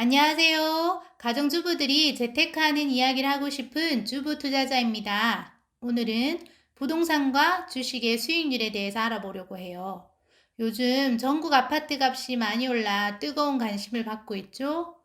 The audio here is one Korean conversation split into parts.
안녕하세요. 가정주부들이 재테크하는 이야기를 하고 싶은 주부 투자자입니다. 오늘은 부동산과 주식의 수익률에 대해서 알아보려고 해요. 요즘 전국 아파트 값이 많이 올라 뜨거운 관심을 받고 있죠?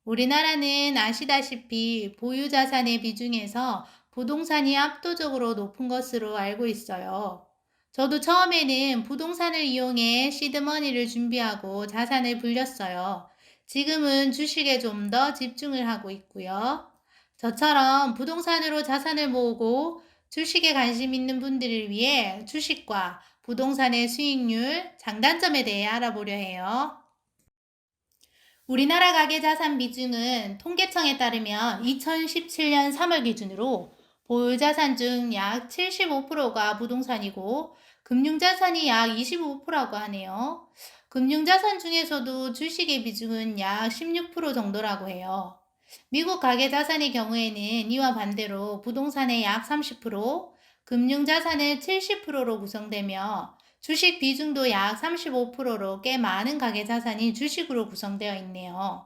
우리나라는 아시다시피 보유 자산의 비중에서 부동산이 압도적으로 높은 것으로 알고 있어요. 저도 처음에는 부동산을 이용해 시드머니를 준비하고 자산을 불렸어요. 지금은 주식에 좀 더 집중을 하고 있고요. 저처럼 부동산으로 자산을 모으고 주식에 관심 있는 분들을 위해 주식과 부동산의 수익률, 장단점에 대해 알아보려 해요. 우리나라 가계자산 비중은 통계청에 따르면 2017년 3월 기준으로 보유자산 중 약 75%가 부동산이고 금융자산이 약 25%라고 하네요. 금융자산 중에서도 주식의 비중은 약 16% 정도라고 해요. 미국 가계자산의 경우에는 이와 반대로 부동산의 약 30%, 금융자산의 70%로 구성되며 주식 비중도 약 35%로 꽤 많은 가계자산이 주식으로 구성되어 있네요.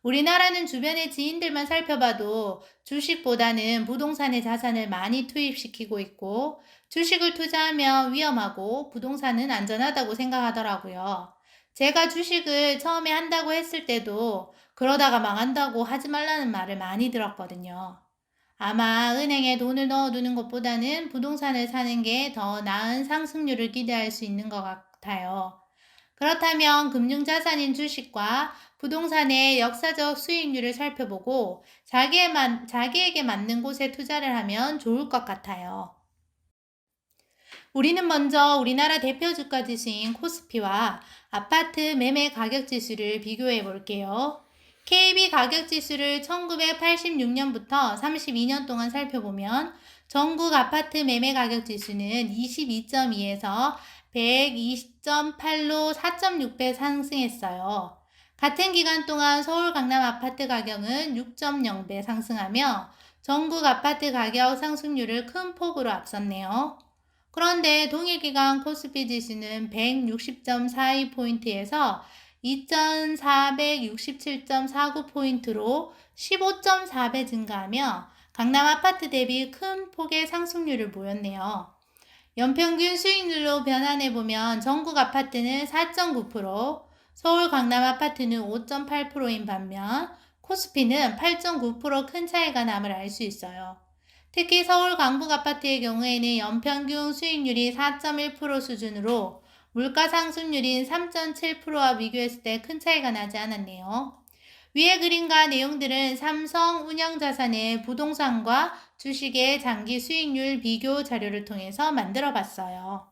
우리나라는 주변의 지인들만 살펴봐도 주식보다는 부동산에 자산을 많이 투입시키고 있고 주식을 투자하면 위험하고 부동산은 안전하다고 생각하더라고요. 제가 주식을 처음에 한다고 했을 때도 그러다가 망한다고 하지 말라는 말을 많이 들었거든요. 아마 은행에 돈을 넣어두는 것보다는 부동산을 사는 게 더 나은 상승률을 기대할 수 있는 것 같아요. 그렇다면 금융자산인 주식과 부동산의 역사적 수익률을 살펴보고 자기에게 맞는 곳에 투자를 하면 좋을 것 같아요. 우리는 먼저 우리나라 대표 주가 지수인 코스피와 아파트 매매 가격 지수를 비교해 볼게요. KB 가격 지수를 1986년부터 32년 동안 살펴보면 전국 아파트 매매 가격 지수는 22.2에서 120.8로 4.6배 상승했어요. 같은 기간 동안 서울 강남 아파트 가격은 6.0배 상승하며 전국 아파트 가격 상승률을 큰 폭으로 앞섰네요. 그런데 동일 기간 코스피 지수는 160.42포인트에서 2,467.49포인트로 15.4배 증가하며 강남 아파트 대비 큰 폭의 상승률을 보였네요. 연평균 수익률로 변환해보면 전국 아파트는 4.9%, 서울 강남 아파트는 5.8%인 반면 코스피는 8.9%큰 차이가 남을 알 수 있어요. 특히 서울 강북 아파트의 경우에는 연평균 수익률이 4.1% 수준으로 물가 상승률인 3.7%와 비교했을 때 큰 차이가 나지 않았네요. 위의 그림과 내용들은 삼성 운영자산의 부동산과 주식의 장기 수익률 비교 자료를 통해서 만들어 봤어요.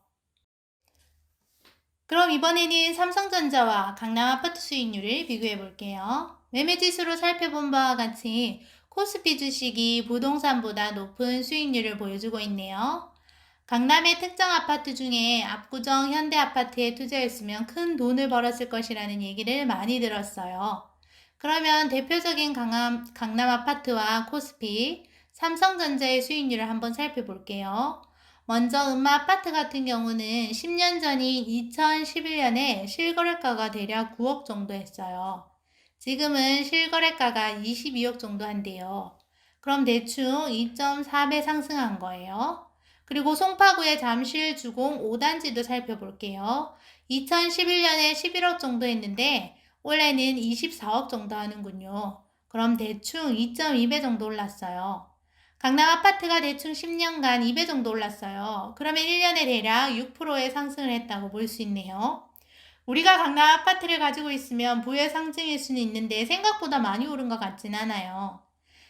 그럼 이번에는 삼성전자와 강남 아파트 수익률을 비교해 볼게요. 매매지수로 살펴본 바와 같이 코스피 주식이 부동산보다 높은 수익률을 보여주고 있네요. 강남의 특정 아파트 중에 압구정 현대아파트에 투자했으면 큰 돈을 벌었을 것이라는 얘기를 많이 들었어요. 그러면 대표적인 강남 아파트와 코스피, 삼성전자의 수익률을 한번 살펴볼게요. 먼저 음마 아파트 같은 경우는 10년 전인 2011년에 실거래가가 대략 9억 정도 했어요. 지금은 실거래가가 22억 정도 한대요. 그럼 대충 2.4배 상승한 거예요. 그리고 송파구의 잠실 주공 5단지도 살펴볼게요. 2011년에 11억 정도 했는데 올해는 24억 정도 하는군요. 그럼 대충 2.2배 정도 올랐어요. 강남 아파트가 대충 10년간 2배 정도 올랐어요. 그러면 1년에 대략 6%의 상승을 했다고 볼 수 있네요. 우리가 강남 아파트를 가지고 있으면 부의 상승일 수는 있는데 생각보다 많이 오른 것 같진 않아요.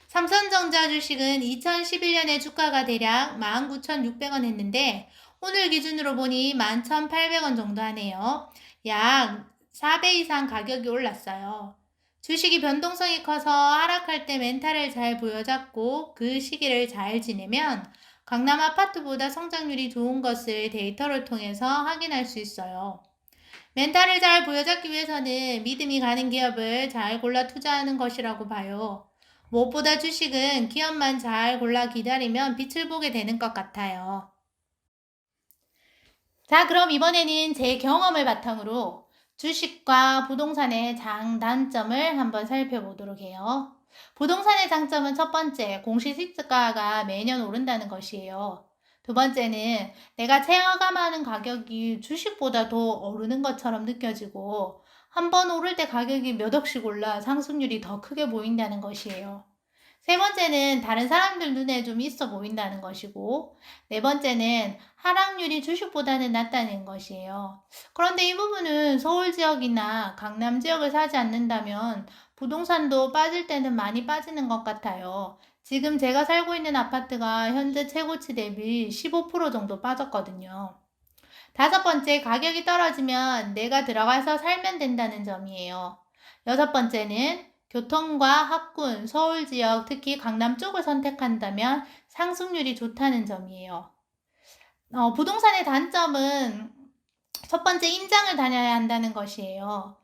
삼성전자 주식은 2011년에 주가가 대략 19,600원 했는데 오늘 기준으로 보니 11,800원 정도 하네요. 약 4배 이상 가격이 올랐어요. 주식이 변동성이 커서 하락할 때 멘탈을 잘 부여잡고 그 시기를 잘 지내면 강남 아파트보다 성장률이 좋은 것을 데이터를 통해서 확인할 수 있어요. 멘탈을 잘 부여잡기 위해서는 믿음이 가는 기업을 잘 골라 투자하는 것이라고 봐요. 무엇보다 주식은 기업만 잘 골라 기다리면 빛을 보게 되는 것 같아요. 자, 그럼 이번에는 제 경험을 바탕으로 주식과 부동산의 장단점을 한번 살펴보도록 해요. 부동산의 장점은 첫 번째, 공시지가가 매년 오른다는 것이에요. 두 번째는 내가 체감하는 가격이 주식보다 더 오르는 것처럼 느껴지고 한 번 오를 때 가격이 몇 억씩 올라 상승률이 더 크게 보인다는 것이에요. 세 번째는 다른 사람들 눈에 좀 있어 보인다는 것이고, 네 번째는 하락률이 주식보다는 낮다는 것이에요. 그런데 이 부분은 서울 지역이나 강남 지역을 사지 않는다면 부동산도 빠질 때는 많이 빠지는 것 같아요. 지금 제가 살고 있는 아파트가 현재 최고치 대비 15% 정도 빠졌거든요. 다섯 번째, 가격이 떨어지면 내가 들어가서 살면 된다는 점이에요. 여섯 번째는 교통과 학군, 서울 지역, 특히 강남 쪽을 선택한다면 상승률이 좋다는 점이에요. 부동산의 단점은 첫 번째, 임장을 다녀야 한다는 것이에요.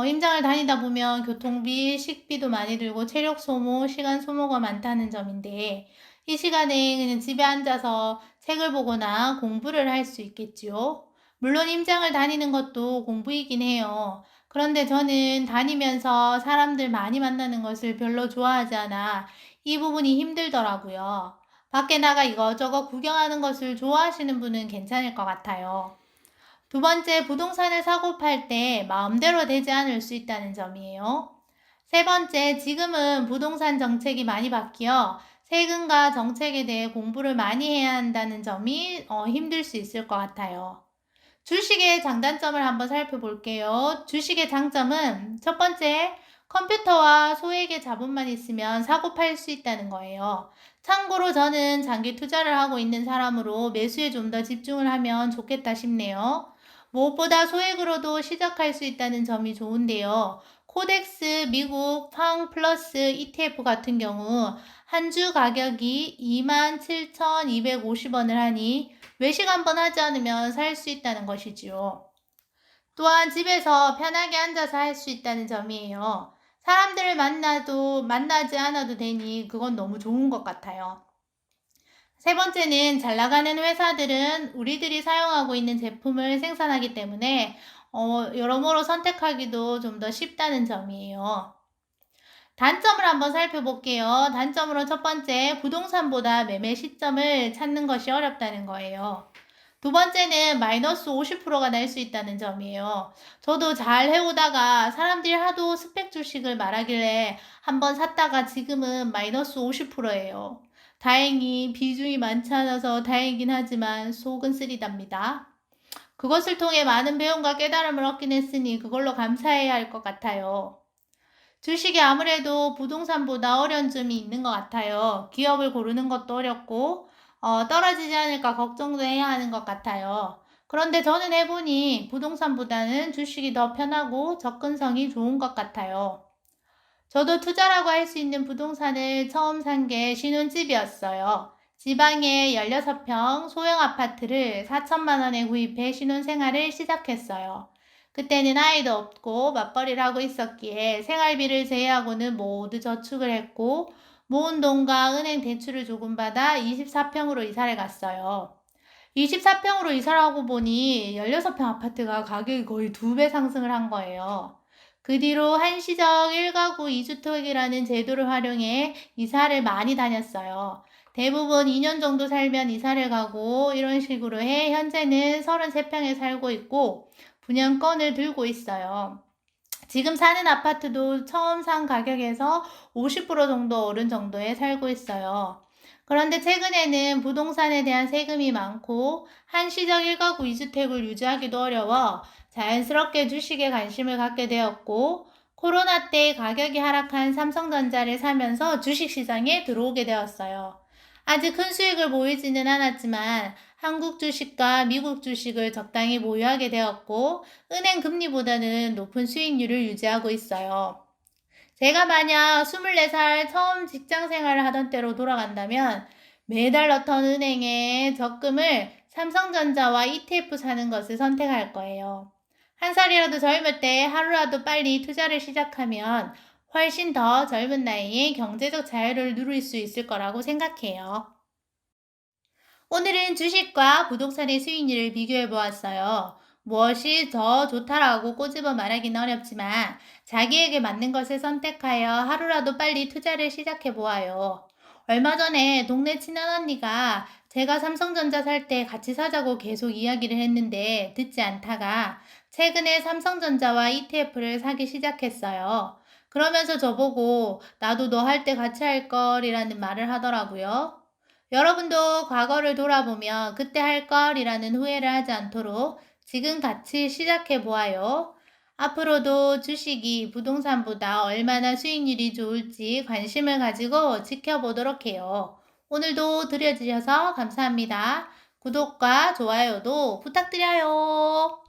임장을 다니다 보면 교통비, 식비도 많이 들고 체력 소모, 시간 소모가 많다는 점인데 이 시간에 그냥 집에 앉아서 책을 보거나 공부를 할 수 있겠지요. 물론 임장을 다니는 것도 공부이긴 해요. 그런데 저는 다니면서 사람들 많이 만나는 것을 별로 좋아하지 않아 이 부분이 힘들더라고요. 밖에 나가 이것저것 구경하는 것을 좋아하시는 분은 괜찮을 것 같아요. 두 번째, 부동산을 사고 팔 때 마음대로 되지 않을 수 있다는 점이에요. 세 번째, 지금은 부동산 정책이 많이 바뀌어 세금과 정책에 대해 공부를 많이 해야 한다는 점이 힘들 수 있을 것 같아요. 주식의 장단점을 한번 살펴볼게요. 주식의 장점은 첫 번째, 컴퓨터와 소액의 자본만 있으면 사고 팔 수 있다는 거예요. 참고로 저는 장기 투자를 하고 있는 사람으로 매수에 좀 더 집중을 하면 좋겠다 싶네요. 무엇보다 소액으로도 시작할 수 있다는 점이 좋은데요. 코덱스 미국 팡 플러스 ETF 같은 경우 한 주 가격이 27,250원을 하니 외식 한번 하지 않으면 살 수 있다는 것이지요. 또한 집에서 편하게 앉아서 할 수 있다는 점이에요. 사람들을 만나지 않아도 되니 그건 너무 좋은 것 같아요. 세 번째는 잘 나가는 회사들은 우리들이 사용하고 있는 제품을 생산하기 때문에 여러모로 선택하기도 좀 더 쉽다는 점이에요. 단점을 한번 살펴볼게요. 단점으로 첫 번째, 부동산보다 매매 시점을 찾는 것이 어렵다는 거예요. 두 번째는 마이너스 50%가 날 수 있다는 점이에요. 저도 잘 해오다가 사람들이 하도 스펙 주식을 말하길래 한번 샀다가 지금은 마이너스 50%예요. 다행히 비중이 많지 않아서 다행이긴 하지만 속은 쓰리답니다. 그것을 통해 많은 배움과 깨달음을 얻긴 했으니 그걸로 감사해야 할 것 같아요. 주식이 아무래도 부동산보다 어려운 점이 있는 것 같아요. 기업을 고르는 것도 어렵고 떨어지지 않을까 걱정도 해야 하는 것 같아요. 그런데 저는 해보니 부동산보다는 주식이 더 편하고 접근성이 좋은 것 같아요. 저도 투자라고 할 수 있는 부동산을 처음 산 게 신혼집이었어요. 지방에 16평 소형 아파트를 4천만 원에 구입해 신혼생활을 시작했어요. 그때는 아이도 없고 맞벌이를 하고 있었기에 생활비를 제외하고는 모두 저축을 했고 모은 돈과 은행 대출을 조금 받아 24평으로 이사를 갔어요. 24평으로 이사를 하고 보니 16평 아파트가 가격이 거의 2배 상승을 한 거예요. 그 뒤로 한시적 1가구 2주택이라는 제도를 활용해 이사를 많이 다녔어요. 대부분 2년 정도 살면 이사를 가고 이런 식으로 해 현재는 33평에 살고 있고 분양권을 들고 있어요. 지금 사는 아파트도 처음 산 가격에서 50% 정도 오른 정도에 살고 있어요. 그런데 최근에는 부동산에 대한 세금이 많고 한시적 1가구 2주택을 유지하기도 어려워 자연스럽게 주식에 관심을 갖게 되었고 코로나 때 가격이 하락한 삼성전자를 사면서 주식시장에 들어오게 되었어요. 아직 큰 수익을 보이지는 않았지만 한국 주식과 미국 주식을 적당히 보유하게 되었고 은행 금리보다는 높은 수익률을 유지하고 있어요. 제가 만약 24살 처음 직장 생활을 하던 때로 돌아간다면 매달 넣던 은행에 적금을 삼성전자와 ETF 사는 것을 선택할 거예요. 한 살이라도 젊을 때 하루라도 빨리 투자를 시작하면 훨씬 더 젊은 나이에 경제적 자유를 누릴 수 있을 거라고 생각해요. 오늘은 주식과 부동산의 수익률을 비교해 보았어요. 무엇이 더 좋다라고 꼬집어 말하기는 어렵지만 자기에게 맞는 것을 선택하여 하루라도 빨리 투자를 시작해 보아요. 얼마 전에 동네 친한 언니가 제가 삼성전자 살 때 같이 사자고 계속 이야기를 했는데 듣지 않다가 최근에 삼성전자와 ETF를 사기 시작했어요. 그러면서 저보고 나도 너 할 때 같이 할 걸이라는 말을 하더라고요. 여러분도 과거를 돌아보며 그때 할 걸이라는 후회를 하지 않도록 지금 같이 시작해 보아요. 앞으로도 주식이 부동산보다 얼마나 수익률이 좋을지 관심을 가지고 지켜보도록 해요. 오늘도 들려주셔서 감사합니다. 구독과 좋아요도 부탁드려요.